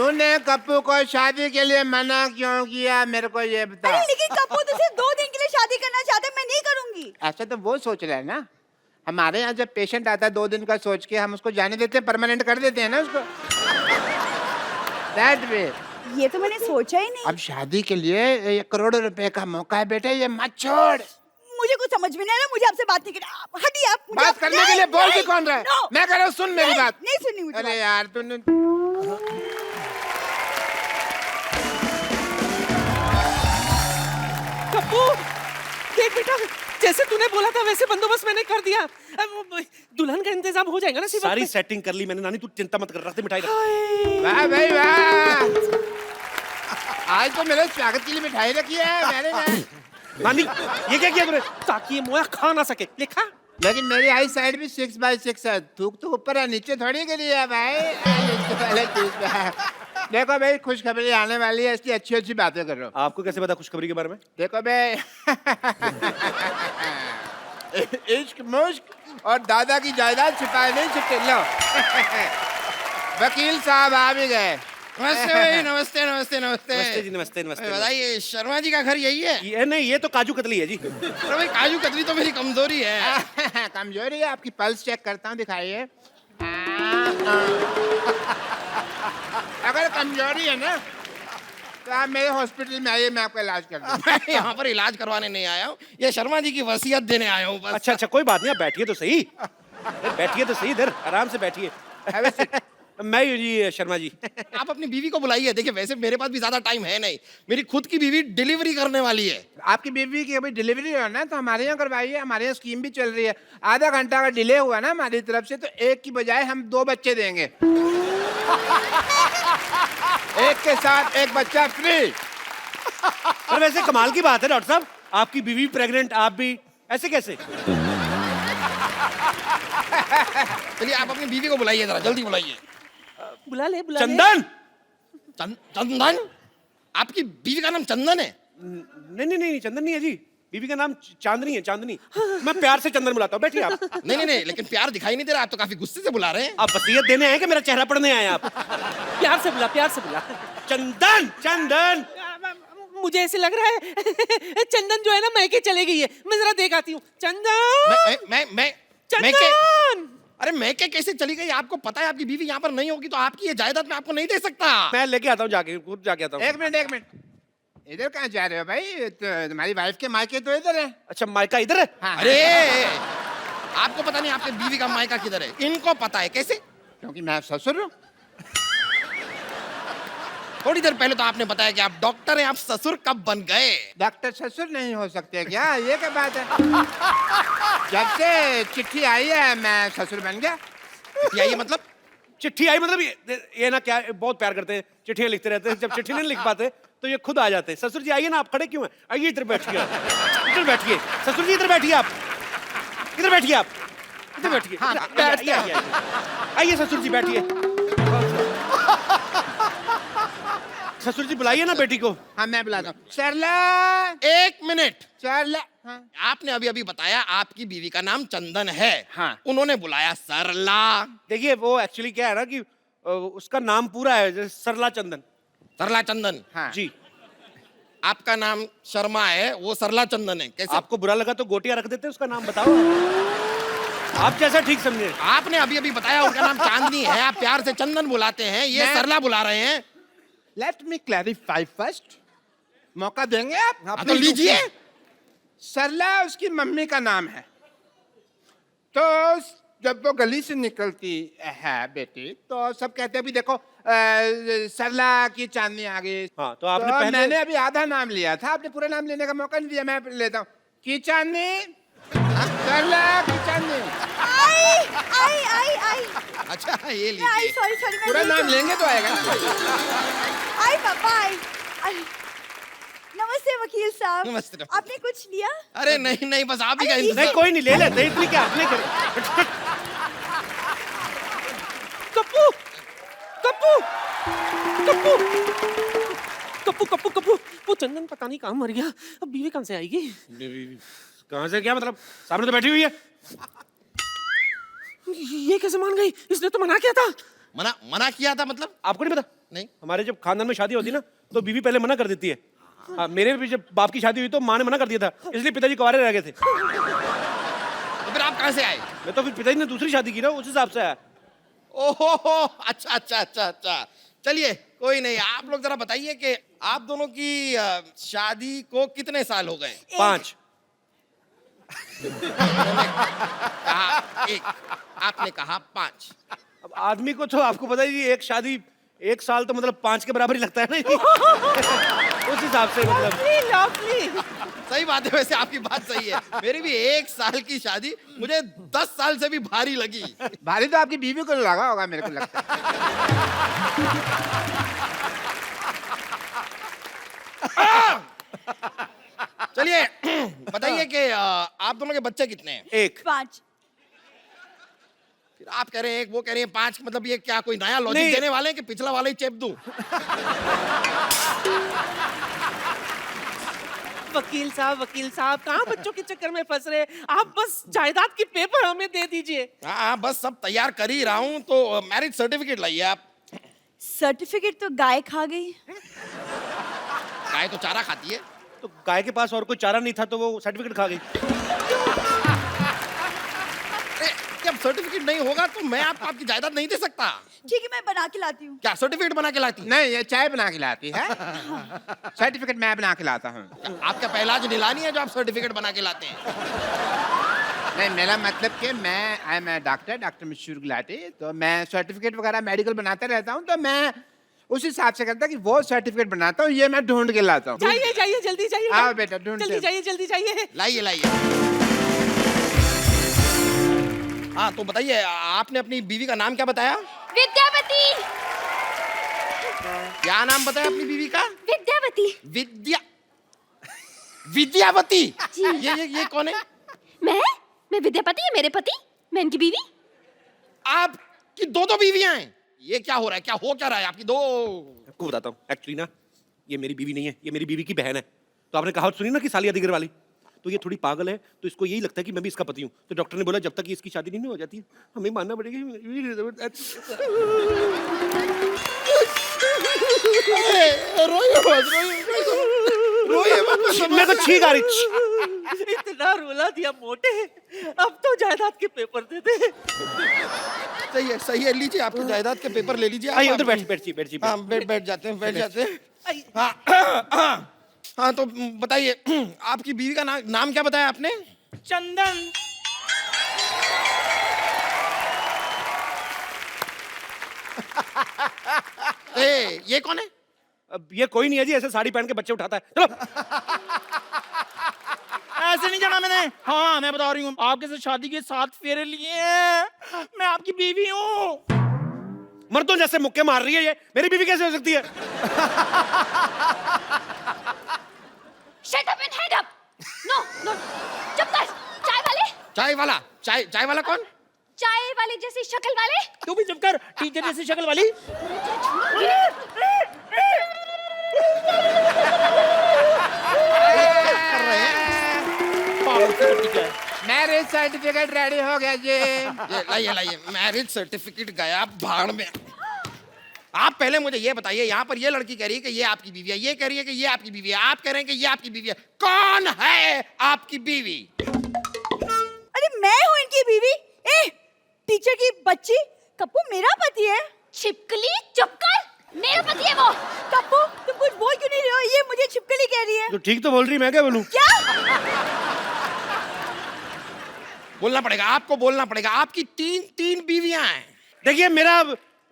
तूने कप्पू को शादी के लिए मना क्यों किया, मेरे को ये बता। अरे लेकिन कप्पू तो सिर्फ 2 दिन के लिए शादी करना चाहते, मैं नहीं करूंगी। ऐसा तो वो सोच रहा है ना, हमारे यहाँ जब पेशेंट आता है 2 दिन का सोच के हम उसको जाने देते हैं, परमानेंट कर देते हैं ना उसको। That way। ये तो मैंने सोचा ही नहीं। अब शादी के लिए 1 करोड़ रुपए का मौका है बेटे, ये मत छोड़। मुझे कुछ समझ में नहीं आ रहा, मुझे आपसे बात नहीं करनी। आप हटिए, आप मुझे बात करने के लिए बोल भी कौन रहा है? no, मैं कह रहा हूँ, सुन मेरी बात। नहीं सुननी मुझे। अरे यार तूने कप्पू देख बेटा, जैसे तूने बोला था वैसे बंदोबस्त मैंने कर दिया। अब वो दुल्हन का इंतजाम हो जाएगा ना। सारी सेटिंग कर ली मैंने नानी, तू चिंता मत कर, रख दे मिठाई रख। वाह भाई वाह, आज तो मेरे स्वागत के लिए मिठाई रखी है मैंने ना। नानी ये क्या किया तूने? ताकि ये मोया खा ना सके। लिखा लेकिन मेरी आई साइड भी 6x6 है, थूक तो ऊपर है नीचे थोड़ी गिरी है भाई। पहले देखो भाई, खुशखबरी आने वाली है, इसकी अच्छी अच्छी बातें कर रहा हूँ। आपको कैसे पता खुशखबरी के बारे में? देखो भाई, इश्क मुश्क और दादा की जायदाद छिपाए नहीं छिपते। लो वकील साहब आ भी गए। नमस्ते भाई, नमस्ते नमस्ते नमस्ते। नमस्ते जी, नमस्ते नमस्ते। बताइए, शर्मा जी का घर यही है? ये नहीं, ये तो काजू कतली है जी। अरे भाई, काजू कतली तो मेरी कमजोरी है। कमजोरी है आपकी? पल्स चेक करता हूँ, दिखाइए। अगर कमजोरी है ना तो आप मेरे हॉस्पिटल में आइए, मैं आपका इलाज कर दूँ। मैं यहाँ पर इलाज करवाने नहीं आया हूँ, ये शर्मा जी की वसीयत देने आया हूँ बस। अच्छा अच्छा, कोई बात नहीं, आप बैठिए तो सही। बैठिए तो सही, इधर आराम से बैठिए। मैं हूँ जी शर्मा जी। आप अपनी बीवी को बुलाइए। देखिए, वैसे मेरे पास भी ज्यादा टाइम है नहीं, मेरी खुद की बीवी डिलीवरी करने वाली है। आपकी बीवी की अभी डिलीवरी हो ना, तो हमारे यहाँ करवाइए, हमारे यहाँ स्कीम भी चल रही है। आधा घंटा का डिले हुआ ना हमारी तरफ से, तो 1 की बजाय हम 2 बच्चे देंगे। एक के साथ 1 बच्चा फ्री। और वैसे कमाल की बात है डॉक्टर साहब, आपकी बीवी प्रेग्नेंट, आप भी, ऐसे कैसे? चलिए आप अपनी बीवी को बुलाइए, जरा जल्दी बुलाइए। बुला ले, बुला चंदन। चंदन? आपकी बीवी का नाम चंदन है? नहीं नहीं नहीं, चंदन नहीं है जी, बीवी का नाम चांदनी है, चांदनी। मैं प्यार से चंदन बुलाता हूँ, बैठिए आप। नहीं नहीं नहीं, लेकिन प्यार दिखाई नहीं दे रहा, आप तो काफी गुस्से से बुला रहे हैं। आप वसीयत देने आए कि मेरा चेहरा पढ़ने आए आप? प्यार से बुला, प्यार से बुला। चंदन चंदन। मुझे ऐसे लग रहा है चंदन जो है ना मैके चले गई है। मैं जरा देख आती हूँ। चंदन, मैं चंदन। अरे मैं कैसे चली गई? आपको पता है आपकी बीवी यहाँ पर नहीं होगी तो आपकी ये जायदाद मैं आपको नहीं दे सकता। मैं लेके आता हूँ, जाके खुद जाके आता हूँ। 1 मिनट 1 मिनट, इधर कहाँ जा रहे हो भाई? तो तुम्हारी वाइफ के मायके तो इधर है। अच्छा, मायका इधर है? हाँ। अरे आपको पता नहीं आपकी बीवी का मायका किधर है? इनको पता है। कैसे? क्योंकि मैं ससुर हूँ। थोड़ी देर पहले तो आपने बताया कि आप डॉक्टर हैं, आप ससुर कब बन गए? डॉक्टर ससुर नहीं हो सकते क्या? ये क्या बात है? जब से चिट्ठी आई है मैं ससुर बन गया। ये मतलब? चिट्ठी आई मतलब ये ना, क्या बहुत प्यार करते हैं, चिट्ठियां लिखते रहते हैं, जब चिट्ठी नहीं लिख पाते तो ये खुद आ जाते हैं। ससुर जी आइए ना, आप खड़े क्यों हैं? आइए इधर बैठिए, इधर बैठिए। ससुर जी इधर बैठिए, आप इधर बैठिए, आप इधर बैठिए। आइए ससुर जी बैठिए। ससुर जी बुलाइए ना बेटी को। हाँ मैं बुलाता हूँ। सरला, 1 मिनट। सरला। हाँ। आपने अभी अभी बताया आपकी बीवी का नाम चंदन है। हाँ। उन्होंने बुलाया सरला। देखिए वो एक्चुअली क्या है ना कि उसका नाम पूरा है जैसे सरला चंदन। सरला चंदन? हाँ। जी। आपका नाम शर्मा है, वो सरला चंदन है। कैसे? आपको बुरा लगा तो गोटियां रख देते, उसका नाम बताओ, आप जैसा ठीक समझे। आपने अभी अभी बताया उनका नाम चांदनी है, आप प्यार से चंदन बुलाते हैं, ये सरला बुला रहे हैं। Let me clarify first. मौका देंगे आप? हाँ, तो लीजिए। सरला उसकी मम्मी का नाम है, तो जब वो गली से निकलती है बेटी तो सब कहते हैं अभी देखो सरला की चांदनी आ गई। हाँ, तो आपने पहले... मैंने अभी आधा नाम लिया था, आपने पूरा नाम लेने का मौका नहीं दिया। मैं लेता हूँ की चांदनी, सरला की चांदनी। आई आई आई आई। अच्छा ये आई, लीजिए। सॉरी सॉरी, पूरा नाम लेंगे तो आएगा। आई पापा, आई। नमस्ते वकील साहब। नमस्ते। आपने कुछ लिया? अरे नहीं नहीं, बस आप ही का अरे, इंतजार। नहीं कोई नहीं, ले लेते इतनी क्या आपने करे। कप्पू, कप्पू, कप्पू, कप्पू, कप्पू, कप्पू। वो चंदन पता नहीं कहाँ मर गया, अब बीवी कहाँ से आएगी? कहाँ से? क्या मतलब? सामने तो बैठी हुई है। ये कैसे मान गई? इसने तो मना किया था। मना किया था मतलब? आपको नहीं पता? नहीं। हमारे जब खानदान में शादी होती है ना तो बीवी पहले मना कर देती है। हाँ, मेरे भी जब बाप की शादी हुई तो माँ ने मना कर दिया था, इसलिए पिताजी कुंवारे रह गए थे। तो फिर आप कहाँ से आए? मैं तो फिर पिताजी ने दूसरी शादी की ना, उस हिसाब से आया। ओहो, अच्छा अच्छा अच्छा अच्छा, चलिए कोई नहीं। आप लोग जरा बताइए कि आप दोनों की शादी को कितने साल हो गए? 5। कहा 1, आपने कहा 5। अब आदमी को तो आपको पता ही, एक शादी 1 साल तो मतलब 5 के बराबर ही लगता है ना। उस हिसाब से मतलब लवली। सही बात है, वैसे आपकी बात सही है। मेरी भी 1 साल की शादी मुझे 10 साल से भी भारी लगी। भारी तो आपकी बीवी को लगा होगा, मेरे को लगता है। चलिए बताइए कि आप दोनों के बच्चे कितने हैं? 1। 5। फिर आप कह रहे हैं 1, वो कह रहे हैं 5, मतलब ये क्या कोई नया लॉजिक नहीं। देने वाले हैं कि पिछला वाला ही चेप दूं? वकील साहब कहाँ बच्चों के चक्कर में फंस रहे? आप बस जायदाद की पेपर हमें दे दीजिए। हाँ, बस सब तैयार कर ही रहा हूँ, तो मैरिज सर्टिफिकेट लाइए आप। सर्टिफिकेट तो गाय खा गई। गाय तो चारा खाती है। तो गाय के पास और कोई चारा नहीं था तो वो सर्टिफिकेट खा गई। अरे, जब सर्टिफिकेट नहीं होगा तो मैं आपको आपकी जायदाद नहीं दे सकता। ठीक है, मैं बना के लाती हूँ। क्या सर्टिफिकेट बना के लाती? नहीं, ये चाय बना के लाती है। सर्टिफिकेट मैं बना के लाता हूँ। आपका पहला जो नीलानी है जो आप सर्टिफिकेट बना के लाते हैं? नहीं, मेरा मतलब कि आई एम डॉक्टर मशहूर गुलाटी, तो मैं सर्टिफिकेट वगैरह मेडिकल बनाता रहता हूँ, तो मैं उस हिसाब से करता कि वो सर्टिफिकेट बनाता हूँ, ये मैं ढूंढ के लाता हूँ। जाइए जल्दी जाइए। आओ बेटा, ढूंढते जल्दी जाइए। लाइए लाइए। हाँ, तो बताइए आपने अपनी बीवी का नाम क्या बताया? विद्यावती। क्या नाम बताया अपनी बीवी का? विद्यावती। विद्यावती। जी। ये कौन है? मैं विद्यापति, है मेरे पति, मैं इनकी बीवी। आपकी 2 बीवियां हैं? ये क्या हो रहा है? क्या हो क्या रहा है आपकी 2? आपको बताता हूँ, एक्चुअली ना ये मेरी बीवी नहीं है, ये मेरी बीवी की बहन है। तो आपने कहावत सुनी ना कि सालिया दिगर वाली, तो ये थोड़ी पागल है, तो इसको यही लगता है कि मैं भी इसका पति हूँ। तो डॉक्टर ने बोला जब तक ये इसकी शादी नहीं हो जाती हमें मानना पड़ेगा। मैं तो छींक आ रही। इतना रुला दिया मोटे, अब तो जायदाद के पेपर दे दे। सही है, लीजिए आपकी जायदाद के पेपर ले लीजिए। आइए उधर बैठिए। हाँ, बैठ जाते हैं। हाँ, तो बताइए आपकी बीवी का नाम क्या बताया आपने? चंदन। ये कौन है? अब ये कोई नहीं है जी, ऐसे साड़ी पहन के बच्चे उठाता है। चलो। ऐसे नहीं जाना मैंने। हाँ, मैं बता रही हूँ, आपके साथ शादी के 7 फेरे लिए हैं। मैं आपकी बीवी हूँ। मर्दों जैसे मुक्के मार रही है ये, मेरी बीवी कैसे हो सकती है? Shut up and head up. No. चुप कर। चाय वाला कौन? चाय वाले जैसी शक्ल वाले। तू भी चुप कर, टीचर जैसी शक्ल वाली। मैरिज सर्टिफिकेट रेडी हो गया जी। ये लाइए मैरिज सर्टिफिकेट गया भाड़ में। आप पहले मुझे ये बताइए, यहाँ पर ये लड़की कह रही है कि ये आपकी बीवी है, ये कह रही है कि ये आपकी बीवी है, आप कह रहे हैं कि ये आपकी बीवी है। कौन है आपकी बीवी? अरे मैं हूँ इनकी बीवी। टीचर की बच्ची, कप्पू मेरा पति है। छिपकली चुप कर, मेरा पति है वो। कप्पू तुम कुछ बोल क्यों नहीं रहे हो? ये मुझे छिपकली कह रही है। तो ठीक तो बोल रही, मैं क्या बोलूं? क्या? बोलना पड़ेगा, आपको बोलना पड़ेगा। आपकी 3 बीवियां हैं। देखिए मेरा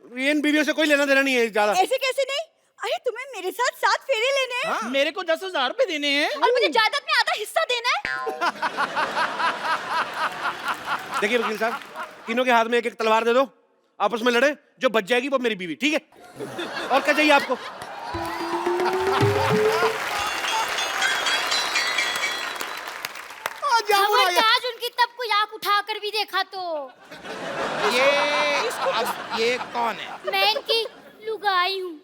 इन बीवियों से कोई लेना देना नहीं है ज्यादा। ऐसे कैसे नहीं? अरे तुम्हें मेरे साथ 7 फेरे लेने हैं। मेरे को 10,000 रुपए देने हैं। और मुझे जायदाद में आधा हिस्सा देना है। देखिए वकील साहब, तीनों के हाथ में एक तलवार दे दो, आपस में लड़े, जो बच जाएगी वो मेरी बीवी, ठीक है? और क्या चाहिए आपको? खबरदार उनकी तब कोई आंख उठाकर भी देखा तो। ये कौन है? मैं इनकी लुगाई हूँ।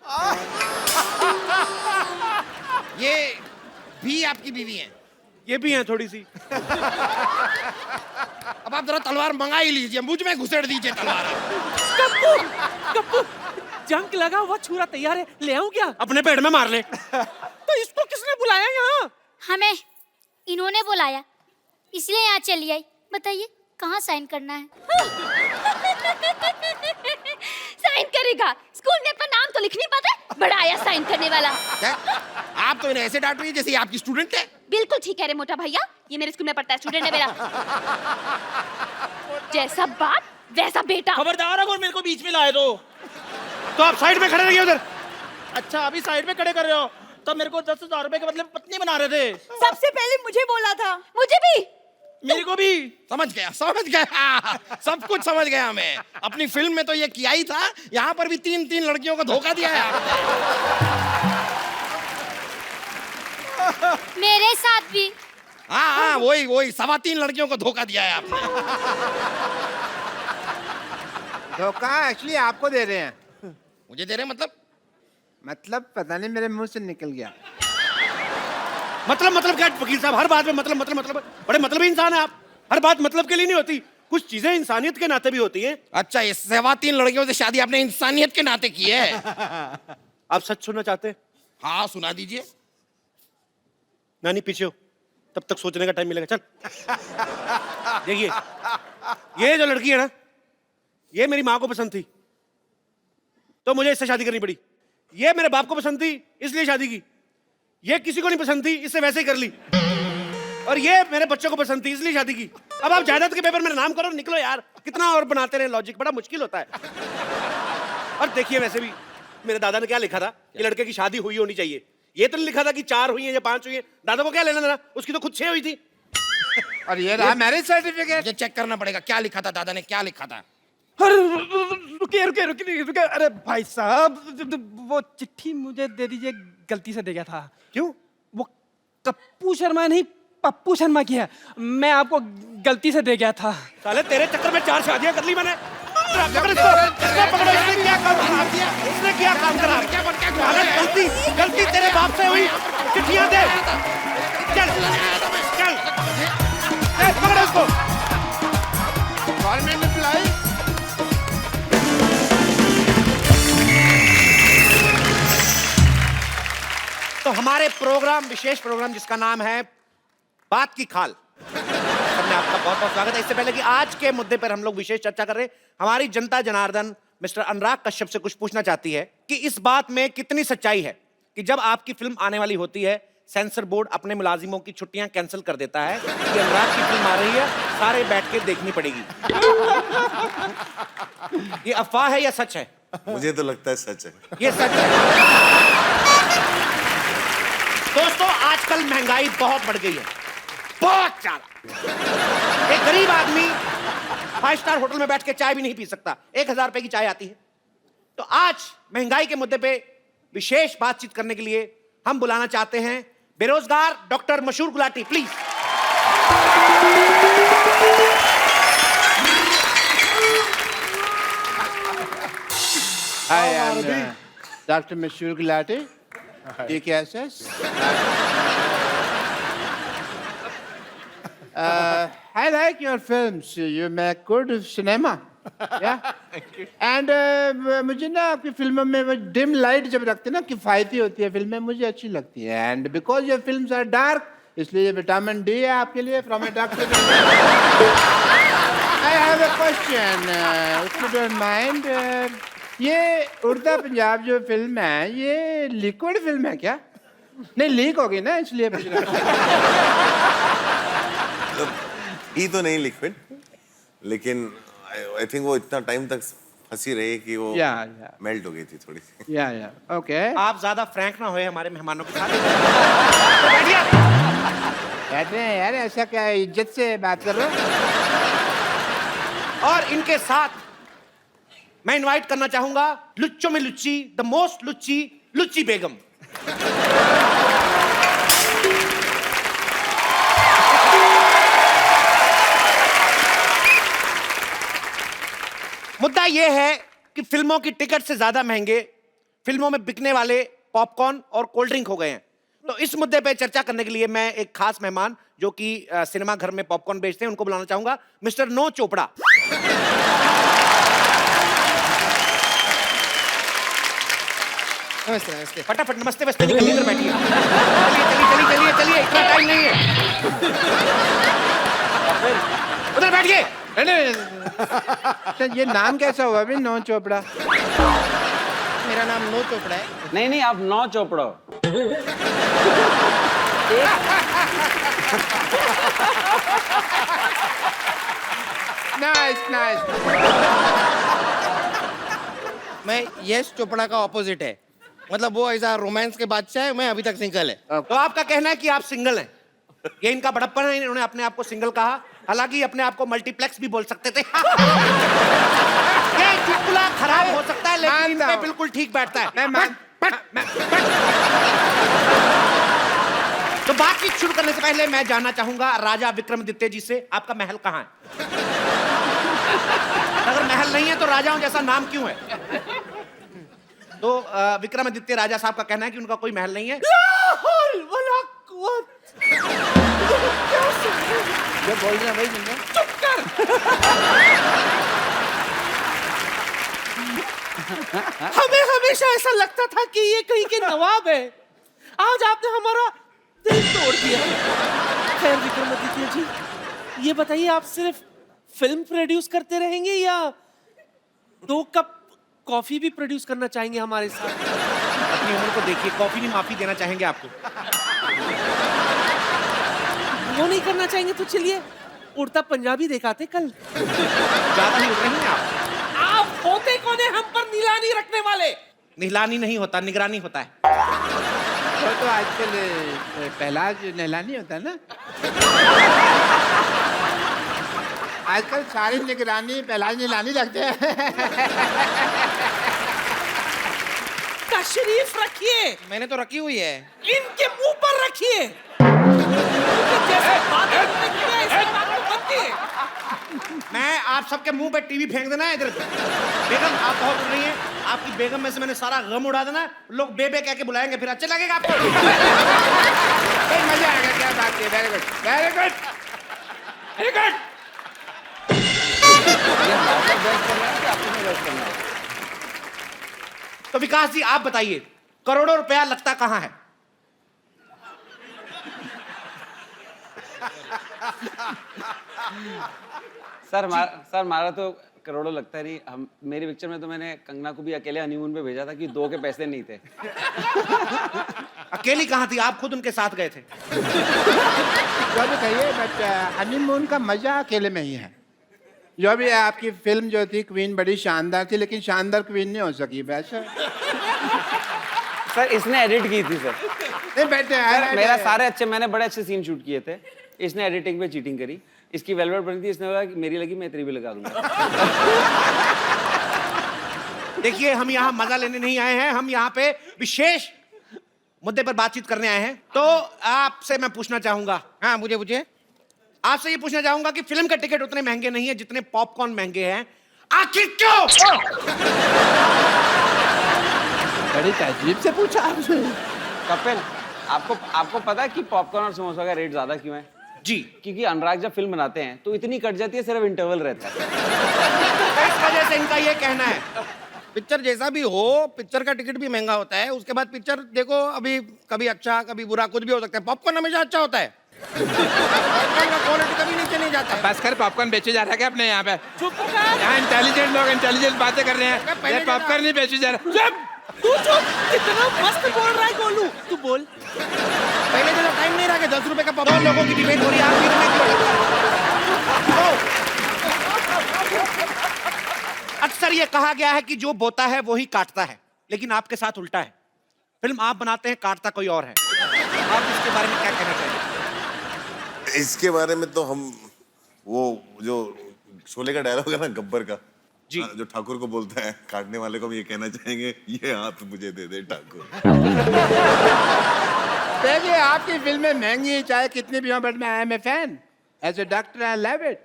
ये भी आपकी बीवी हैं? ये भी हैं थोड़ी सी। अब आप जरा तलवार मंगा ही लीजिए, मुझ में घुसेड़ दीजिए तलवार। कप्पू जंग लगा हुआ छुरा तैयार है, ले आऊं क्या? अपने पेट में मार ले। तो इसको किसने बुलाया यहाँ? हमें इन्होंने बुलाया, इसलिए यहाँ चली आई। बताइए कहाँ साइन करना है? साइन करेगा? स्कूल में अपना नाम तो लिख नहीं पाता, बड़ा आया साइन करने वाला। क्या? आप तो इन्हें ऐसे डांट रही है जैसे ये आपकी स्टूडेंट है। बिल्कुल ठीक कह रहे मोटा भैया, ये मेरे स्कूल में पढ़ता है, स्टूडेंट है मेरा। जैसा बाप वैसा बेटा। खबरदार अगर मेरे को बीच में लाए तो आप साइड में खड़े रहिए उधर। अच्छा अभी साइड में खड़े कर रहे हो, तो मेरे को 10,000 रुपए के बदले में पत्नी बना रहे थे। सबसे पहले मुझे बोला था। मुझे भी। मेरे को भी। समझ गया सब कुछ समझ गया मैं। अपनी फिल्म में तो ये किया ही था, यहाँ पर भी 3 लड़कियों को धोखा दिया है आपने। मेरे साथ भी। हाँ वही 3.25 लड़कियों को धोखा दिया है आपने। धोखा एक्चुअली आपको दे रहे हैं। मुझे दे रहे हैं मतलब पता नहीं मेरे मुंह से निकल गया। मतलब क्या वकील साहब, हर बात में मतलब बड़े मतलबी इंसान है आप। हर बात मतलब के लिए नहीं होती, कुछ चीजें इंसानियत के नाते भी होती हैं। अच्छा ये 3.25 लड़कियों से शादी आपने इंसानियत के नाते की है। आप सच सुनना चाहते हैं? हाँ सुना दीजिए। नानी पीछे हो, तब तक सोचने का टाइम मिलेगा। चल देखिए, ये जो लड़की है ना, ये मेरी माँ को पसंद थी तो मुझे इससे शादी करनी पड़ी। ये मेरे बाप को पसंद थी इसलिए शादी की। ये किसी को नहीं पसंद थी, इससे वैसे ही कर ली। और ये मेरे बच्चों को पसंद थी इसलिए शादी की। अब आप जायदाद के पेपर मेरा नाम करो, निकलो यार। कितना और बनाते रहे लॉजिक, बड़ा मुश्किल होता है। और देखिए वैसे भी मेरे दादा ने क्या लिखा था कि लड़के की शादी हुई होनी चाहिए। ये तो नहीं लिखा था कि 4 हुई है या 5 हुई है। दादा को क्या लेना देना, उसकी तो खुद 6 हुई थी। और ये रहा मैरिज सर्टिफिकेट। ये चेक करना पड़ेगा क्या लिखा था दादा ने, क्या लिखा था। अरे रुकिए। अरे भाई साहब, वो चिट्ठी मुझे दे दीजिए, गलती से दे गया था। क्यों? वो कप्पू शर्मा नहीं, पप्पू शर्मा की है। मैं आपको गलती से दे गया था। साले तेरे चक्कर में 4 शादियां कर ली मैंने। पकड़ो इसको, पकड़ो। इसने क्या काम खराब किया? इसने क्या काम खराब किया? गलती तेरे बाप से हुई। चिट्ठियां दे। चल पकड़ो इसको। Government employee. तो हमारे प्रोग्राम, विशेष प्रोग्राम जिसका नाम है बात की खाल, में आपका बहुत बहुत स्वागत है। इससे पहले कि आज के मुद्दे पर हम लोग विशेष चर्चा कर रहे हैं, हमारी जनता जनार्दन मिस्टर अनुराग कश्यप से कुछ पूछना चाहती है कि इस बात में कितनी सच्चाई है कि जब आपकी फिल्म आने वाली होती है, सेंसर बोर्ड अपने मुलाजिमों की छुट्टियां कैंसिल कर देता है कि अनुराग की फिल्म आ रही है, सारे बैठ के देखनी पड़ेगी। ये अफवाह है या सच है? मुझे तो लगता है सच है। ये सच है। दोस्तों आजकल महंगाई बहुत बढ़ गई है, बहुत ज्यादा। एक गरीब आदमी 5 स्टार होटल में बैठ के चाय भी नहीं पी सकता, 1000 रुपए की चाय आती है। तो आज महंगाई के मुद्दे पे विशेष बातचीत करने के लिए हम बुलाना चाहते हैं बेरोजगार डॉक्टर मशहूर Gulati, please. Hi, I'm Dr. Mashur Gulati. DKSS. I like your films. You make good cinema. Yeah. And मुझे ना आपकी फिल्मों में वो डिम लाइट जब रखते ना किफायती होती है फिल्में, मुझे अच्छी लगती है। And because your films are dark, इसलिए ये विटामिन डी है आपके लिए from a doctor. I have a question if you don't mind. ये उड़ता पंजाब जो फिल्म है, ये लिक्विड फिल्म है क्या? नहीं, लीक होगी ना, इसलिए पूछ रहा हूं। ही तो नहीं लिक्विड, लेकिन आई थिंक वो इतना टाइम तक फंसी रही कि वो मेल्ट हो गई थी थोड़ी सी। या ओके। आप ज्यादा फ्रैंक ना होए हमारे मेहमानों के साथ। कहते हैं यार, ऐसा क्या इज्जत से बात कर रहे हो? और इनके साथ मैं इनवाइट करना चाहूंगा लुच्चों में लुच्ची, द मोस्ट लुच्ची, लुच्ची बेगम। मुद्दा यह है कि फिल्मों की टिकट से ज्यादा महंगे फिल्मों में बिकने वाले पॉपकॉर्न और कोल्ड ड्रिंक हो गए हैं। तो इस मुद्दे पे चर्चा करने के लिए मैं एक खास मेहमान जो कि सिनेमा घर में पॉपकॉर्न बेचते हैं उनको बुलाना चाहूंगा, मिस्टर नो चोपड़ा। नमस्ते नमस्ते। फटाफट नमस्ते वस्ते निकलिए, इधर बैठिए। चलिए, इतना टाइम नहीं है। उधर बैठिए। तो ये नाम कैसा हुआ अभी, नो चोपड़ा? मेरा नाम नो चोपड़ा है। नहीं आप 9 चोपड़ा हो। नाइस। मैं यश चोपड़ा का ऑपोजिट है, मतलब वो ऐसा रोमांस के बादशाह है, मैं अभी तक सिंगल है। तो आपका कहना है कि आप सिंगल हैं? ये इनका बड़प्पन है, इन्होंने अपने आप को सिंगल कहा, हालांकि अपने आप को मल्टीप्लेक्स भी बोल सकते थे। ये चुटकुला खराब हो सकता है लेकिन इन पे बिल्कुल ठीक बैठता है। तो बातचीत शुरू करने से पहले मैं जानना चाहूंगा राजा विक्रमादित्य जी से, आपका महल कहाँ है? अगर महल नहीं है तो राजाओं जैसा नाम क्यों है? तो विक्रमादित्य राजा साहब का कहना है कि उनका कोई महल नहीं है। जो बोल रहे हैं भाई सुन। हमें हमेशा ऐसा लगता था कि ये कहीं के नवाब है, आज आपने हमारा दिल तोड़ दिया। खैर विक्रमादित्य जी, ये बताइए आप सिर्फ फिल्म प्रोड्यूस करते रहेंगे या 2 कप कॉफी भी प्रोड्यूस करना चाहेंगे हमारे साथ? अपनी उम्र को देखिए, कॉफी नहीं माफी देना चाहेंगे आपको। वो नहीं करना चाहेंगे तो चलिए उड़ता पंजाबी दिखाते कल। ज्यादा नहीं उड़ रही हैं आप होते कौन है हम पर नीलानी रखने वाले? निगरानी नहीं होता, निगरानी होता है। तो आजकल पहला जो नहलानी होता है ना, आजकल सारी निगरानी पहला नीलानी रखते हैं। तशरीफ रखिए, मैंने तो रखी हुई है। इनके मुंह पर रखिए। जैसे बात करने के लिए ऐसे बात मत कीजिए। मैं आप सबके मुंह पे टीवी फेंक देना है इधर। बेगम आप बहुत उड़ रही हैं, आपकी बेगम में से मैंने सारा गम उड़ा देना है। लोग बेबे कह के बुलाएंगे, फिर अच्छा लगेगा आपको। मजा आएगा, क्या बात है। Very good, very good, very good. तो विकास जी आप बताइए, करोड़ों रुपया लगता कहाँ है? सर हमारा तो करोड़ों लगता नहीं। हम मेरी पिक्चर में तो मैंने कंगना को भी अकेले हनीमून पे भेजा था कि 2 के पैसे नहीं थे। अकेली कहाँ थी, आप खुद उनके साथ गए थे। जो भी कहिए, बट हनीमून का मजा अकेले में ही है। जो भी आपकी फिल्म जो थी क्वीन बड़ी शानदार थी, लेकिन शानदार क्वीन नहीं हो सकी वैसे। सर इसने एडिट की थी सर। नहीं बैठे मेरा सारे अच्छे, मैंने बड़े अच्छे सीन शूट किए थे। इसने एडिटिंग पे चीटिंग करी। इसकी वेलवेट बनी थी, इसने बोला कि मेरी लगी मैं तेरी भी लगा दूंगा। देखिए हम यहाँ मजा लेने नहीं आए हैं, हम यहाँ पे विशेष मुद्दे पर बातचीत करने आए हैं। तो आपसे मैं पूछना चाहूंगा, हाँ मुझे आपसे ये पूछना चाहूंगा कि फिल्म के टिकट उतने महंगे नहीं है जितने पॉपकॉर्न महंगे हैं, आखिर क्यों? बड़ी तहजीब से पूछा आपने। कपिल आपको पता है कि पॉपकॉर्न और समोसा का रेट ज्यादा क्यों है? जी, क्योंकि अनुराग जब फिल्म बनाते हैं तो इतनी कट जाती है, सिर्फ इंटरवल रहता है। इस वजह से इनका ये कहना है। पिक्चर जैसा भी हो, पिक्चर का टिकट भी महंगा होता है। उसके बाद पिक्चर देखो, अभी कभी अच्छा कभी बुरा कुछ भी हो सकता है। पॉपकॉर्न हमेशा अच्छा होता है। पॉपकॉर्न का क्वालिटी कभी नीचे नहीं जाता है। बस कर, पॉपकॉर्न बेचे जा रहा है क्या अपने यहाँ पे? चुप कर। यहाँ इंटेलिजेंट लोग इंटेलिजेंट बातें कर रहे हैं। ये पॉपकॉर्न नहीं बेचे जा रहा। चुप, तू चुप। कितना मस्त बोल रहा है गोलू, तू बोल। पहले जैसा टाइम नहीं रहा कि 10 रुपए का दो पॉपकॉर्न। लोगों की डिबेट हो रही है, आप बीच में क्यों? अक्सर ये कहा गया है कि जो बोता है वो ही काटता है, लेकिन आपके साथ उल्टा है। फिल्म आप बनाते हैं, काटता कोई और है। आप इसके बारे में क्या कहना चाहेंगे? इसके बारे में तो हम वो जो शोले का डायलॉग है ना गब्बर का जी, जो ठाकुर को बोलता है काटने वाले को हम ये कहना चाहेंगे, ये हाथ मुझे दे दे ठाकुर। देखिए आपकी फिल्में महंगी चाहे कितनी भी हो, बट मैं I am a fan. As a doctor I love it.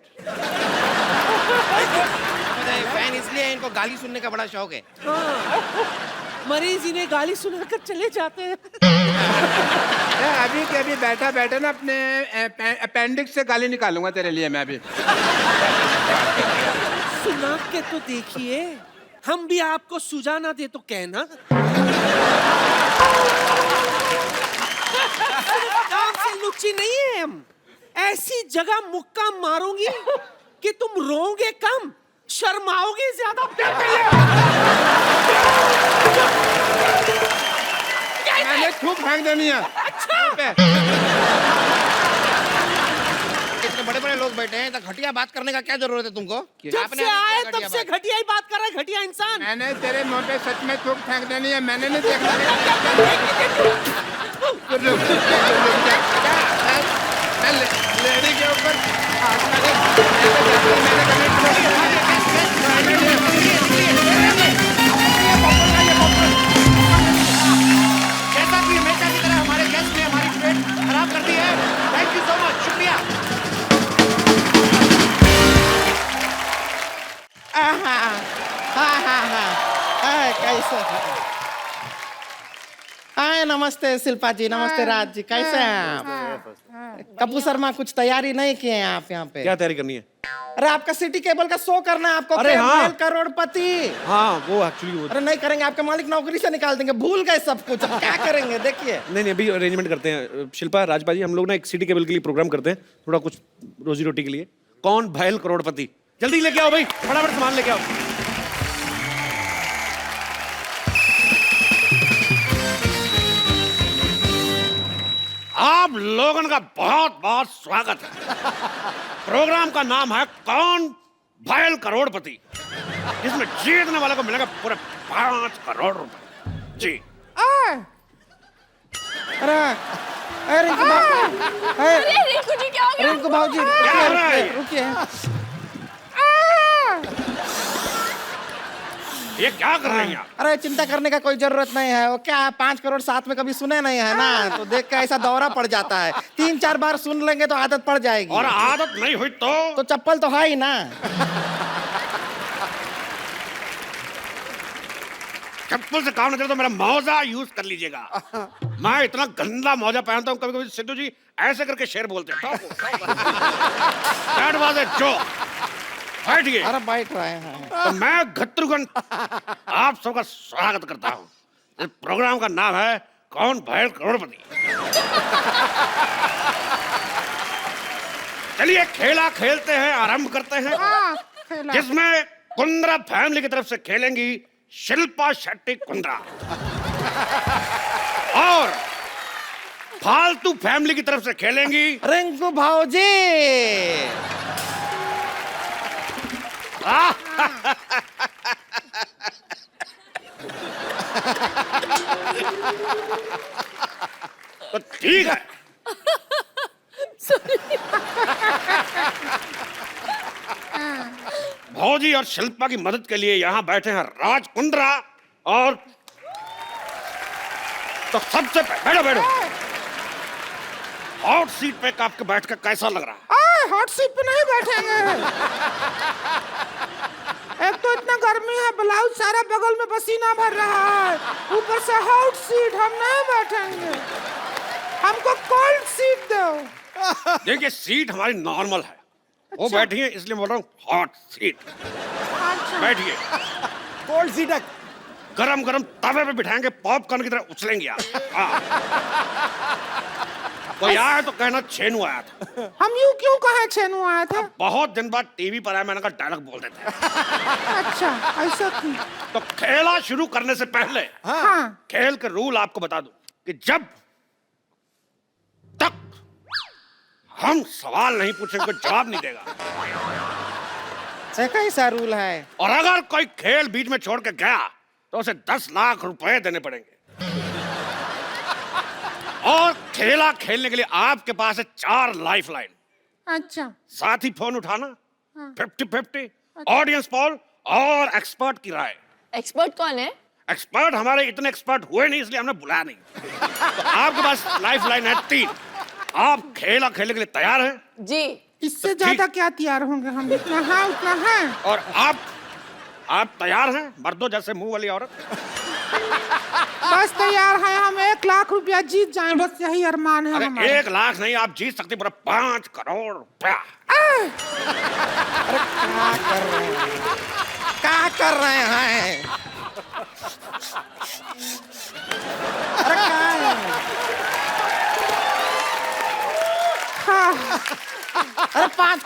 Fan इसलिए इनको गाली सुनने का बड़ा शौक है। मरीज इन्हें गाली सुनाकर चले जाते हैं। अभी के अभी बैठा बैठा ना अपने अपेंडिक्स से गाली निकालूंगा तेरे लिए मैं अभी। सुना के तो देखिए, हम भी आपको सुझा ना दे तो कहना। काम से लुच्ची नहीं है हम। ऐसी जगह मुक्का मारूंगी कि तुम रोओगे कम, शर्माओगे ज्यादा। मैंने थूक फेंक देनी है। इतने बड़े बड़े लोग बैठे हैं तो घटिया बात करने का क्या जरूरत है तुमको? जब आपने से आए घटिया तब से बात- घटिया ही बात कर रहा है, घटिया इंसान। मैंने तेरे मुंह पे सच में थूक फेंक देनी है, मैंने नहीं देखा। लेडी के ऊपर जैसा कि हमेशा की तरह हमारे गेस्ट ने हमारी डिबेट खराब कर दी है। थैंक यू सो मच, शुक्रिया। कैसे? हाय, नमस्ते शिल्पा जी, नमस्ते राज जी, कैसे हैं आप? कपूर शर्मा कुछ तैयारी नहीं किए हैं आप यहाँ पे? क्या तैयारी करनी है? अरे आपका सिटी केबल का शो करना है आपको। अरे हाँ। करोड़पति। हाँ, वो एक्चुअली वो अरे नहीं करेंगे, आपके मालिक नौकरी से निकाल देंगे, भूल गए सब कुछ, अब क्या करेंगे देखिए। नहीं, अभी अरेंजमेंट करते हैं। शिल्पा, राजपा जी, हम लोग ना एक सिटी केबल के लिए प्रोग्राम करते हैं, थोड़ा कुछ रोजी रोटी के लिए। कौन भैल करोड़पति? जल्दी लेके आओ भाई, फटाफट सामान लेके आओ। आप लोगों का बहुत बहुत स्वागत है। प्रोग्राम का नाम है कौन भैल करोड़पति, जिसमें जीतने वाले को मिलेगा पूरे 5 करोड़ रुपए। जी। अरे रिंकू जी क्या हो गया? रिंकू भाजी, क्या हो रहा है? रुकिए। ये क्या कर रही हैं आप? अरे चिंता करने का कोई जरूरत नहीं है, वो क्या है 5 करोड़ साथ में कभी सुने नहीं है ना, तो देख के ऐसा दौरा पड़ जाता है। 3-4 बार सुन लेंगे तो आदत पड़ जाएगी। और आदत नहीं हुई तो चप्पल तो है ही ना। चप्पल से काम नहीं चले तो मेरा मौजा यूज कर लीजिएगा। मैं इतना गंदा मौजा पहनता हूँ, कभी कभी सिद्धू जी ऐसे करके शेर बोलते हैं। That was a joke. बैठिए। अरे बैठ रहे हैं। तो मैं घट्टुगन आप सबका स्वागत करता हूँ। इस प्रोग्राम का नाम है कौन भैल करोड़पति। चलिए खेला खेलते हैं, आरंभ करते हैं, जिसमें कुंद्रा फैमिली की तरफ से खेलेंगी शिल्पा शेट्टी कुंद्रा और फालतू फैमिली की तरफ से खेलेंगी रिंकू भाजी। तो ठीक है। भौजी और शिल्पा की मदद के लिए यहाँ बैठे हैं राज कुंद्रा और तो सबसे बैठो बैठो। हॉट सीट पे आपके बैठ कर कैसा लग रहा है? हॉट सीट पे नहीं बैठेंगे। एक तो इतना गर्मी है, ब्लाउज सारा बगल में पसीना भर रहा है, ऊपर से हॉट सीट, हम नहीं बैठेंगे। हमको कोल्ड सीट दो। देखिए सीट हमारी नॉर्मल है, वो बैठी है इसलिए बोल रहा हूँ हॉट सीट। बैठिए। कोल्ड सीट है। गरम गरम तवे पे बिठाएंगे, पॉपकॉर्न की तरह उछलेंगे आप। हाँ। कोई आया तो कहना छेनू आया था। हम यूं क्यों कहे छेनू आया था? बहुत दिन बाद टीवी पर आया, मैंने कहा डायलॉग बोल देते हैं। अच्छा, ऐसा क्यों? तो खेला शुरू करने से पहले हाँ। खेल के रूल आपको बता दूं कि जब तक हम सवाल नहीं पूछेंगे जवाब नहीं देगा। कैसा रूल है? और अगर कोई खेल बीच में छोड़ के गया तो उसे 10 लाख रुपए देने पड़ेंगे। और खेला खेलने के लिए आपके पास है 4 लाइफ लाइन। अच्छा। साथ ही फोन उठाना, 50-50, ऑडियंस पोल और एक्सपर्ट की राय। एक्सपर्ट कौन है? एक्सपर्ट हमारे इतने एक्सपर्ट हुए नहीं इसलिए हमने बुलाया नहीं। तो आपके पास लाइफ लाइन है 3। आप खेला खेलने के लिए तैयार हैं? जी। इससे ज्यादा क्या तैयार होंगे हम? इतना है उतना है। और आप तैयार हैं मर्दों जैसे मुंह वाली औरत? बस तैयार है, हम 1 लाख रुपया जीत जाएं, बस यही अरमान है अरे हमारा। 1 लाख नहीं, आप जीत सकते पूरा 5 करोड़ रुपया। क्या कर रहे हैं? अरे क्या है? अरे 5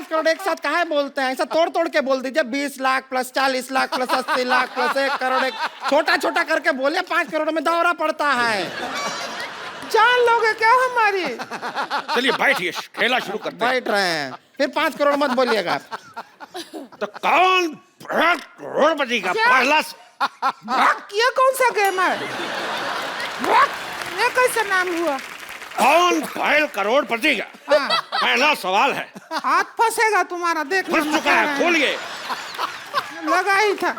करोड़ एक साथ काहे बोलते हैं? ऐसा तोड़ तोड़ के बोल दीजिए। 20 lakh plus 40 lakh plus 80 lakh plus 1 crore. एक छोटा छोटा करके बोलिए। 5 करोड़ में दौरा पड़ता है। जान लोगे क्या हमारी? चलिए बैठिए, खेला शुरू करते हैं। बैठ रहे हैं, फिर 5 करोड़ मत बोलिएगा। तो कौन करोड़पति का पहला ये कौन सा गेम है? ये कैसे नाम हुआ? कौन घायल करोड़पति का पहला सवाल है। हाथ फंसेगा तुम्हारा, देख फंस चुका है, खोलिए। लगा ही था।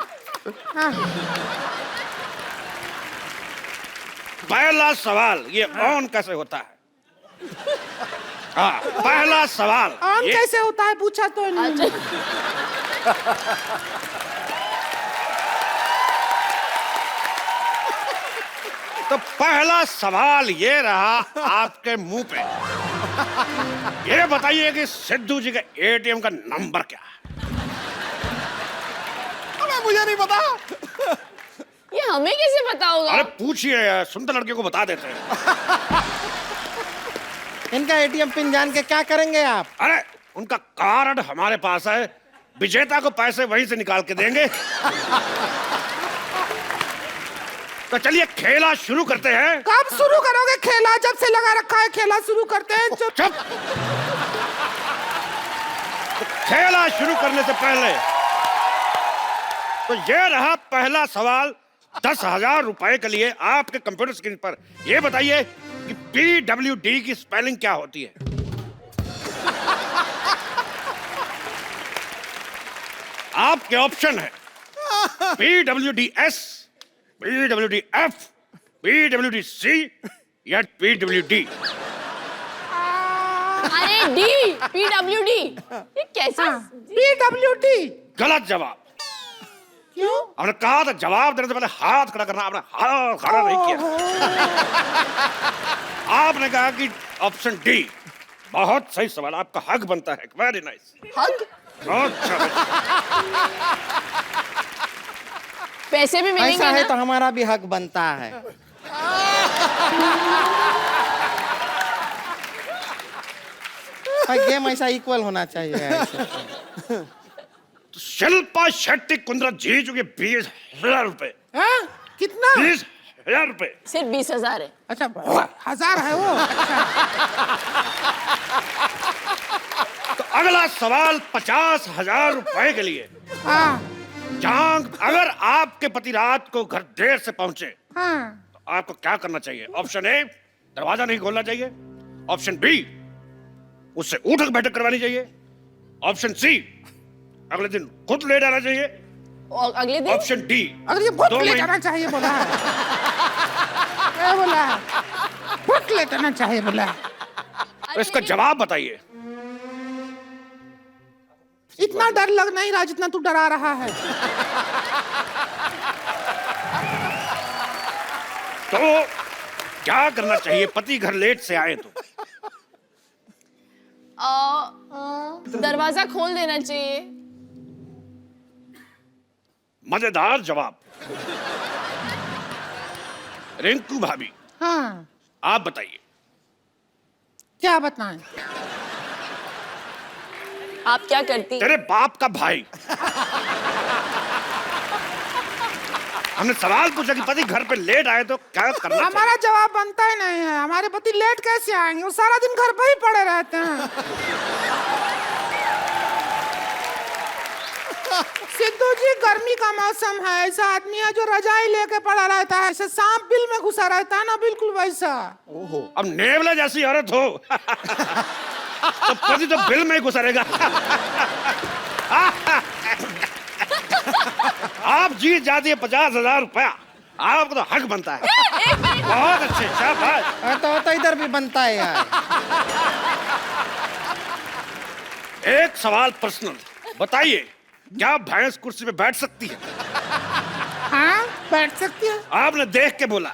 पहला सवाल, ये ऑन कैसे होता है? हाँ, पहला सवाल ऑन कैसे होता है पूछा तो नहीं। तो पहला सवाल ये रहा आपके मुंह पे। ये बताइए कि सिद्धू जी के एटीएम का नंबर क्या है? मुझे नहीं पता। ये हमें कैसे पता होगा? अरे पूछिए, सुंदर लड़के को बता देते हैं। इनका एटीएम पिन जान के क्या करेंगे आप? अरे उनका कार्ड हमारे पास है, विजेता को पैसे वहीं से निकाल के देंगे। तो चलिए खेला शुरू करते हैं। कब शुरू करोगे खेला? जब से लगा रखा है खेला शुरू करते हैं। चुप। तो खेला शुरू करने से पहले तो ये रहा पहला सवाल 10,000 रुपए के लिए आपके कंप्यूटर स्क्रीन पर। ये बताइए कि PWD की स्पेलिंग क्या होती है? आपके ऑप्शन है PWDS, PWDF, PWDC या PWD। अरे डी, PWD। ये कैसा? PWD। गलत जवाब। क्यों? आपने कहा था जवाब देने से पहले हाथ खड़ा करना, आपने हाथ खड़ा नहीं किया। आपने कहा कि ऑप्शन डी। बहुत सही सवाल, आपका हक बनता है। Very nice. हक? अच्छा। पैसे भी मिलेंगे ऐसा है ना? तो हमारा भी हक बनता है। गेम ऐसा इक्वल होना चाहिए ऐसे। तो शिल्पा शेट्टी कुंद्रा जीत चुकी 20,000 रुपए। कितना? 20,000 रुपए। सिर्फ 20,000 है। अच्छा 1000 है वो। अच्छा। तो अगला सवाल 50,000 रुपए के लिए। जांग, अगर आपके पति रात को घर देर से पहुंचे तो आपको क्या करना चाहिए? ऑप्शन ए, दरवाजा नहीं खोलना चाहिए। ऑप्शन बी, उससे उठक बैठक करवानी चाहिए। ऑप्शन सी, अगले दिन खुद ले जाना चाहिए। और अगले दिन? ऑप्शन डी, अगर ये खुद ले जाना चाहिए बोला है। क्या बोला है? खुद ले जाना चाहिए बोला है। तो इसका जवाब बताइए। इतना डर लग नहीं रहा जितना तू डरा रहा है। तो क्या करना चाहिए पति घर लेट से आए तो? दरवाजा खोल देना चाहिए। मजेदार जवाब। रिंकू भाभी, हाँ, आप बताइए। क्या बताएं? आप क्या करती? तेरे बाप का भाई। हमने सवाल पूछा कि पति घर पे लेट आए तो क्या करना चाहिए? हमारा जवाब बनता ही नहीं है। हमारे पति लेट कैसे आएंगे? वो सारा दिन घर पे ही पड़े रहते हैं। सिद्धू जी, गर्मी का मौसम है, ऐसा आदमी है जो रजाई लेके पड़ा रहता है, ऐसे सांप बिल में घुसा रहता है ना, बिल्कुल वैसा। अब नेवला जैसी औरत हो तो पति तो बिल में ही घुसा रहेगा। आप जीत जाती है 50,000 रुपया। आपको तो हक बनता है। बहुत अच्छे, शाबाश। तो इधर भी बनता है यार। एक सवाल पर्सनल, बताइए क्या भैंस कुर्सी पे बैठ सकती है? हाँ, बैठ सकती है। आपने देख के बोला।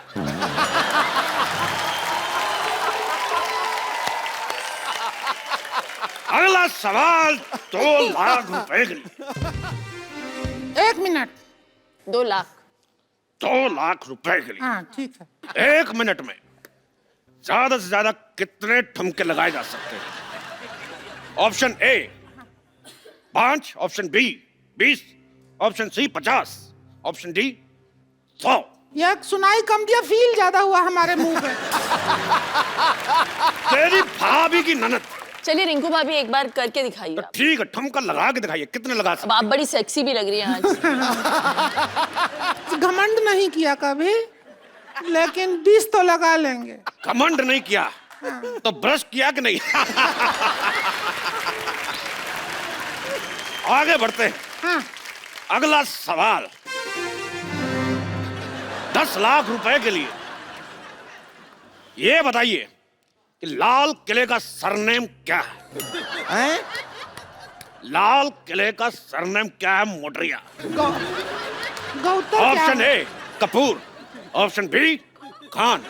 अगला सवाल 2 लाख रुपए के लिए। 1 मिनट। 2 लाख। 2 लाख रुपए के लिए हाँ ठीक है। 1 मिनट में ज्यादा से ज्यादा कितने ठुमके लगाए जा सकते हैं? Option A 5, option B 20, option C 50, option D 100। ये सुनाई कम दिया, फील ज्यादा हुआ हमारे मुंह पे। तेरी भाभी की ननद। चलिए रिंकू भाभी एक बार करके दिखाइए तो आप। ठीक है, ठुमका लगा के दिखाइए, कितने लगा अब सकते? आप बड़ी सेक्सी भी लग रही हैं आज। घमंड नहीं किया कभी, लेकिन 20 तो लगा लेंगे। घमंड नहीं किया तो ब्रश किया कि नहीं? आगे बढ़ते हैं। हाँ। अगला सवाल 10 लाख रुपए के लिए ये बताइए कि लाल किले का सरनेम क्या है? हैं? लाल किले का सरनेम क्या है मोटरिया? गौतम क्या ऑप्शन है? A Kapoor, option B Khan,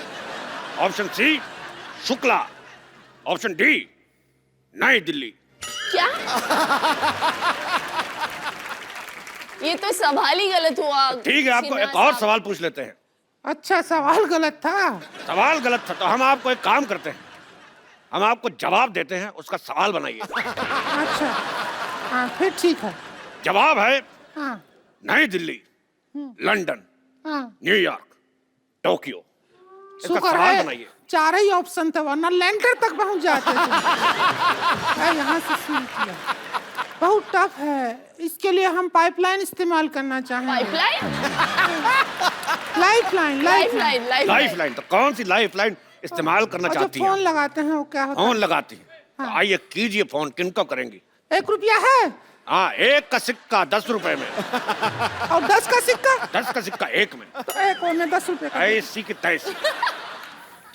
option C Shukla, option D Nai Delhi. क्या? ये तो सवाल ही गलत हुआ। ठीक है, आपको एक और सवाल पूछ लेते हैं। अच्छा, सवाल गलत था। सवाल गलत था तो हम आपको एक काम करते हैं, हम आपको जवाब देते हैं, उसका सवाल बनाइए। अच्छा हाँ, फिर ठीक है। जवाब है हाँ नई दिल्ली, लंदन, हाँ। New York, Tokyo. इसका शुक्र सवाल है बनाइए। 4 ही ऑप्शन थे, वरना लैंडर तक पहुंच जाते थे। यहाँ से शुरू किया, बहुत टफ है। इसके लिए हम पाइपलाइन इस्तेमाल करना चाहेंगे। पाइपलाइन? लाइफलाइन। लाइफलाइन? तो कौन सी लाइफलाइन इस्तेमाल करना जो चाहती फोन है? लगाते हैं वो क्या होता फोन है? लगाती है। तो हाँ। आइए कीजिए फोन, किनको करेंगी? 1 रुपया है हाँ, 1 का सिक्का 10 रुपए में, और 10 का सिक्का। 10 का सिक्का 1 में। तो एक और में 10 रुपए का। ऐसी की तैसी।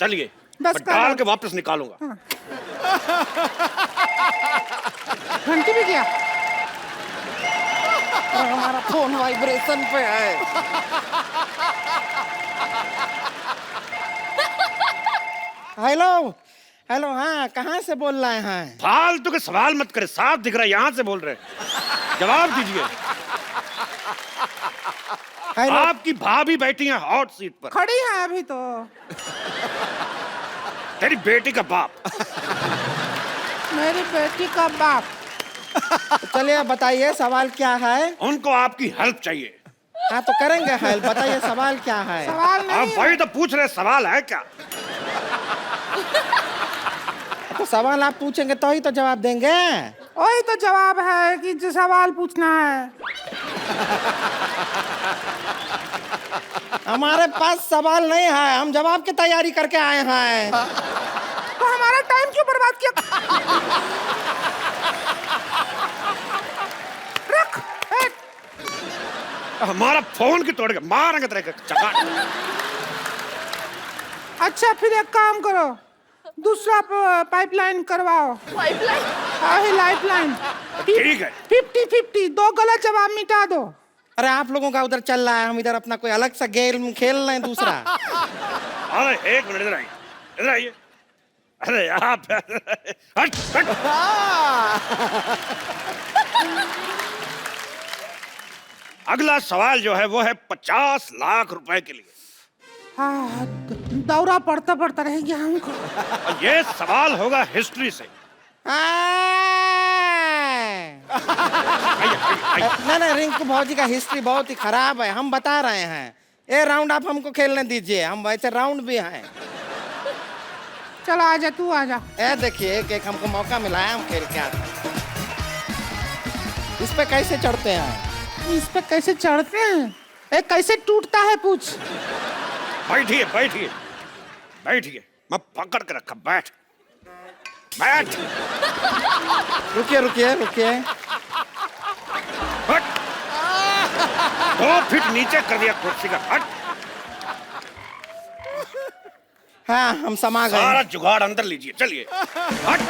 चलिए 10 मैं का डाल नोट। के वापस निकालूंगा। घंटी भी गया। और हमारा फोन वाइब्रेशन पे है। हेलो हेलो, हाँ कहाँ से बोल रहे हैं? फालतू के सवाल मत करे, साफ दिख रहा है यहाँ से बोल रहे हैं। जवाब दीजिए। हेलो, आपकी भाभी बैठी है हॉट सीट पर, खड़ी है अभी तो। तेरी बेटी का बाप। मेरी बेटी का बाप। चलिए बताइए सवाल क्या है? उनको आपकी हेल्प चाहिए। हाँ तो करेंगे हेल्प, बताइए सवाल क्या है? सवाल आप वही तो पूछ रहे, सवाल है क्या? तो सवाल आप पूछेंगे तो ही तो जवाब देंगे। वही तो जवाब है कि जो सवाल पूछना है। हमारे पास सवाल नहीं है, हम जवाब की तैयारी करके आए हैं। तो हमारा टाइम क्यों बर्बाद किया? रख हमारा फोन की तोड़ के मारेंगे तेरे चका। अच्छा फिर एक काम करो, दूसरा पाइपलाइन करवाओ। पाइपलाइन? हाँ लाइफलाइन। ठीक है। 50-50, 2 गलत जवाब मिटा दो। अरे आप लोगों का उधर चल रहा है, हम इधर अपना कोई अलग सा गेम खेल रहे हैं दूसरा। अरे 1 मिनट, इधर आइए, इधर आइए। अरे आप हट हट। अगला सवाल जो है वो है 50 लाख रुपए के लिए। हाँ, दौरा पड़ता पड़ता रह गया हमको। और ये सवाल होगा हिस्ट्री से। नहीं रिंकू भौजी का हिस्ट्री बहुत ही खराब है, हम बता रहे हैं। ये राउंड आप हमको खेलने दीजिए, हम वैसे राउंड भी हैं। चलो आजा, तू आजा। ए देखिए एक हमको मौका मिला है, हम खेल के आते हैं। इस पे कैसे चढ़ते हैं? इस पे कैसे चढ़ते हैं? ए कैसे टूटता है पूछ। बैठिए बैठिए बैठिए, मैं पकड़ के रखा, बैठ बैठ। रुकिए रुकिए रुकिए। हट। 2 फीट नीचे कर दिया कुर्सी का। हट। हाँ हम समा गए। सारा जुगाड़ अंदर लीजिए, चलिए। हट।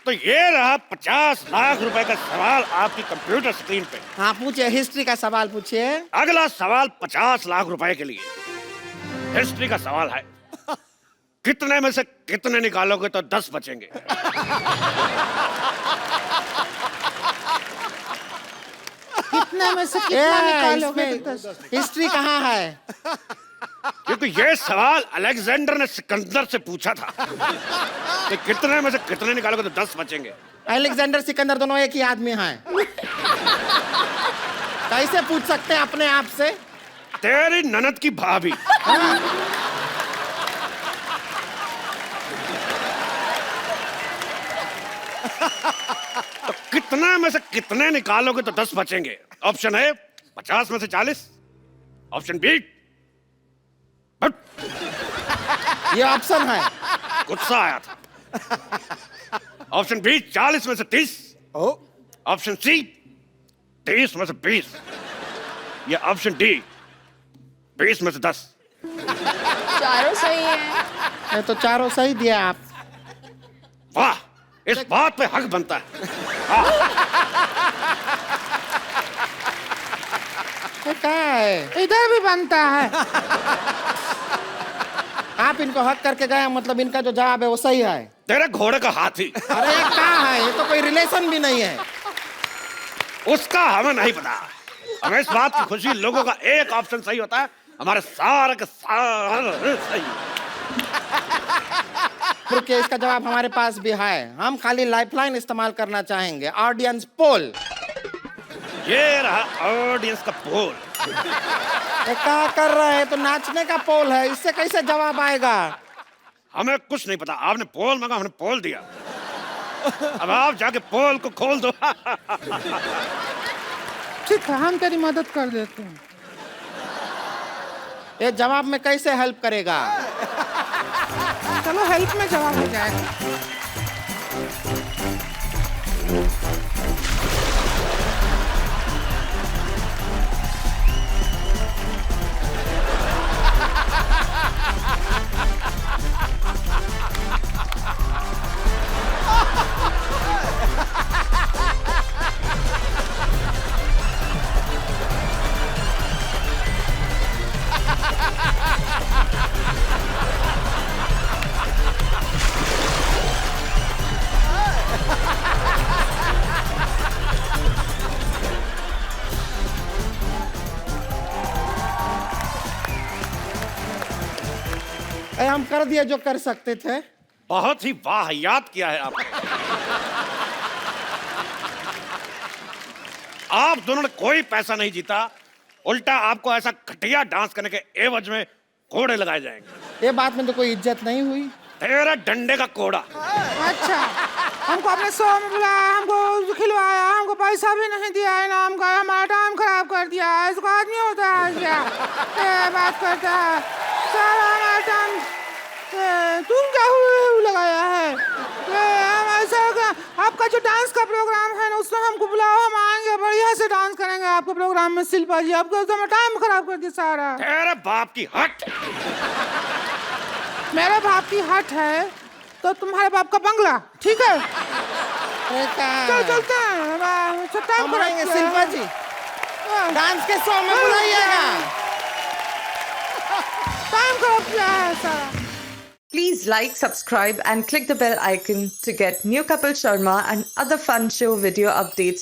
तो ये रहा 50 लाख रुपए का सवाल आपकी कंप्यूटर स्क्रीन पे। हाँ पूछिए, हिस्ट्री का सवाल पूछिए। अगला सवाल 50 लाख रुपए के लिए हिस्ट्री का सवाल है। कितने में से कितने निकालोगे तो 10 बचेंगे? कितने में से कितना निकालोगे तो 10? हिस्ट्री कहाँ है? क्योंकि ये सवाल अलेक्जेंडर ने सिकंदर से पूछा था कि कितने में से कितने निकालोगे तो 10 बचेंगे। अलेक्जेंडर सिकंदर दोनों एक ही आदमी हैं। कैसे पूछ सकते हैं अपने आप से? तेरी ननद की भाभी। तो कितने में से कितने निकालोगे तो 10 बचेंगे? ऑप्शन ए 50 में से 40, ऑप्शन बी ये ऑप्शन है। गुस्सा आया था। ऑप्शन बी 40 में से 30, ऑप्शन सी 30 में से 20, या ऑप्शन डी 20 में से 10। चारों सही है। ये तो चारों सही दिया आप। वाह, इस बात पे हक बनता है। ये क्या है? इधर भी बनता है। आप इनको हक करके गए, मतलब इनका जो जवाब है वो सही है। तेरे घोड़े का हाथी। अरे ये क्या है? ये तो कोई रिलेशन भी नहीं है। उसका हमें नहीं पता। हमें इस बात की खुशी लोगों का एक ऑप्शन सही होता है, हमारे सारे के सारे सही। रुकिए, इसका जवाब हमारे पास भी है। हम खाली लाइफलाइन इस्तेमाल करना चाहेंगे, ऑडियंस पोल। ये रहा ऑडियंस का पोल। ये क्या कर रहे हैं? तो नाचने का पोल है, इससे कैसे जवाब आएगा? हमें कुछ नहीं पता। आपने पोल मांगा, हमने पोल दिया। अब आप जाके पोल को खोल दो। ठीक है, हम तेरी मदद कर देते हैं। ये जवाब में कैसे हेल्प करेगा? चलो हेल्प में जवाब हो जाएगा। हम कर दिए जो कर सकते थे। बहुत ही वाहियात किया है आपने। आप दोनों ने कोई पैसा नहीं जीता, उल्टा आपको ऐसा घटिया डांस करने के एवज में कोड़े लगाए जाएंगे। ये बात में तो कोई इज्जत नहीं हुई। तेरा डंडे का कोड़ा। अच्छा, हमको अपने शो में बुलाया, हमको खिलवाया, हमको पैसा भी नहीं दिया, इनाम का, हमारा टाइम खराब कर दिया। इसको आदमी होता है क्या? ये बात करता है सारा हमारा टाइम तुम क्या लगाया है? हम ऐसा आपका जो डांस का प्रोग्राम है ना, उसमें हमको बुलाओ, हम आएंगे, बढ़िया से डांस करेंगे आपके प्रोग्राम में। शिल्पा जी, आपको तो टाइम खराब कर दिया सारा। तेरे बाप की हट। मेरे बाप की हट है तो तुम्हारे बाप का बंगला, ठीक है? चल चलते हैं, टाइम कराएंगे। शिल्पा जी, डांस के शो में बुलाइएगा। टाइम खराब किया है सारा। Please like, subscribe and click the bell icon to get new Kapil Sharma and other fun show video updates